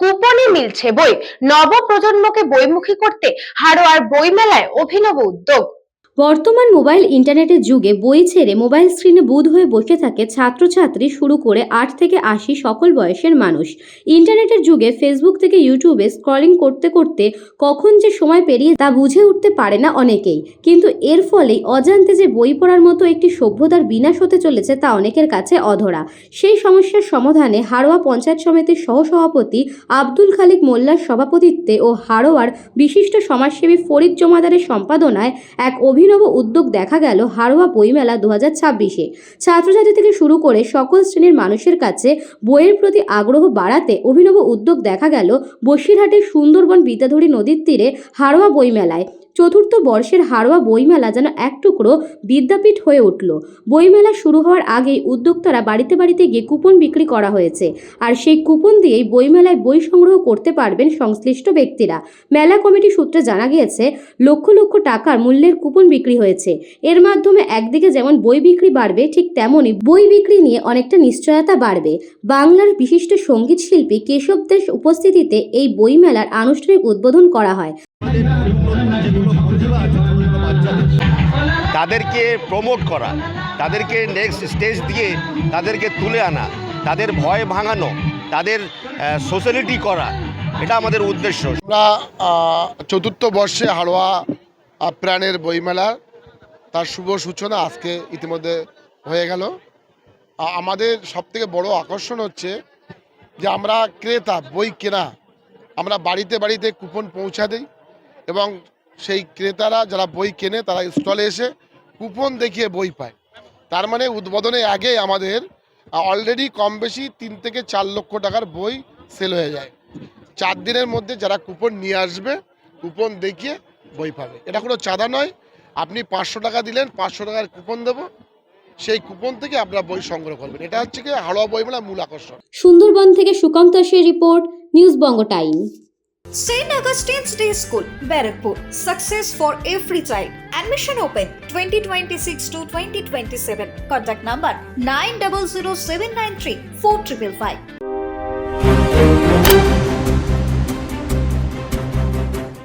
কুপনে মিলছে বই, নব প্রজন্মকে বইমুখী করতে হাড়োয়ার বইমেলায় অভিনব উদ্যোগ। বর্তমান মোবাইল ইন্টারনেটের যুগে বই ছেড়ে মোবাইল স্ক্রিনে বুঁদ হয়ে বসে থাকে ছাত্রছাত্রী শুরু করে 8 থেকে 80 সকল বয়সের মানুষ। ইন্টারনেটের যুগে ফেসবুক থেকে ইউটিউবে স্ক্রলিং করতে করতে কখন যে সময় পেরিয়ে তা বুঝে উঠতে পারে না অনেকেই, কিন্তু এর ফলেই অজান্তে যে বই পড়ার মতো একটি সভ্যতার বিনাশ হতে চলেছে তা অনেকের কাছে অধরা। সেই সমস্যার সমাধানে হাড়োয়া পঞ্চায়েত সমিতির সহসভাপতি আব্দুল খালিক মোল্লার সভাপতিত্বে ও হাড়োয়ার বিশিষ্ট সমাজসেবী ফরিদ জমাদারের সম্পাদনায় এক অভিনব উদ্যোগ দেখা গেল হাড়োয়া বইমেলা 2026-এ। ছাত্রছাত্রী থেকে শুরু করে সকল শ্রেণীর মানুষের কাছে বইয়ের প্রতি আগ্রহ বাড়াতে অভিনব উদ্যোগ দেখা গেল বসিরহাটের সুন্দরবন বিদ্যাধরী নদীর তীরে হাড়োয়া বইমেলায়। চতুর্থ বর্ষের হাড়োয়া বইমেলা যেন এক টুকরো বিদ্যাপীঠ হয়ে উঠল। বইমেলা শুরু হওয়ার আগেই উদ্যোক্তারা বাড়িতে বাড়িতে গিয়ে কুপন বিক্রি করা হয়েছে, আর সেই কুপন দিয়েই বইমেলায় বই সংগ্রহ করতে পারবেন সংশ্লিষ্ট ব্যক্তিরা। মেলা কমিটি সূত্রে জানা গিয়েছে, লক্ষ লক্ষ টাকার মূল্যের কুপন বিক্রি হয়েছে। এর মাধ্যমে একদিকে যেমন বই বিক্রি বাড়বে, ঠিক তেমনই বই বিক্রি নিয়ে অনেকটা নিশ্চয়তা বাড়বে। বাংলার বিশিষ্ট সঙ্গীত শিল্পী কেশব দেশ উপস্থিতিতে এই বইমেলার আনুষ্ঠানিক উদ্বোধন করা হয়। তাদেরকে প্রমোট করা, তাদেরকে নেক্সট স্টেজ দিয়ে তাদেরকে তুলে আনা, তাদের ভয় ভাঙানো, তাদের সোশ্যালিটি করা, এটা আমাদের উদ্দেশ্য। আমরা চতুর্থ বর্ষে হাড়োয়া প্রাণের বইমেলা তার শুভ সূচনা আজকে ইতিমধ্যে হয়ে গেল। আমাদের সবথেকে বড় আকর্ষণ হচ্ছে যে আমরা ক্রেতা বই কেনা, আমরা বাড়িতে বাড়িতে কুপন পৌঁছা দিই এবং সেই ক্রেতারা যারা বই কেনে তারা স্টলে এসে কুপন দেখিয়ে বই পায়। তার মানে উদ্বোধনের আগে আমাদের অলরেডি কম বেশি 3 থেকে 4 লক্ষ টাকার বই সেল হয়ে যায়। 4 দিনের মধ্যে যারা কুপন নিয়ে আসবে, কুপন দেখিয়ে বই পাবে। এটা কোনো চাঁদা নয়, আপনি 500 টাকা দিলেন, 500 টাকার কুপন দেবো, সেই কুপন থেকে আপনারা বই সংগ্রহ করবেন। এটা হচ্ছে কি হাড়োয়া বইমেলার মূল আকর্ষণ। সুন্দরবন থেকে সুকান্ত দাসের report, news Banga time. St. Augustine's Day School, Barakpur. Success for every child. Admission open 2026 to 2027. Contact number 900793 4555.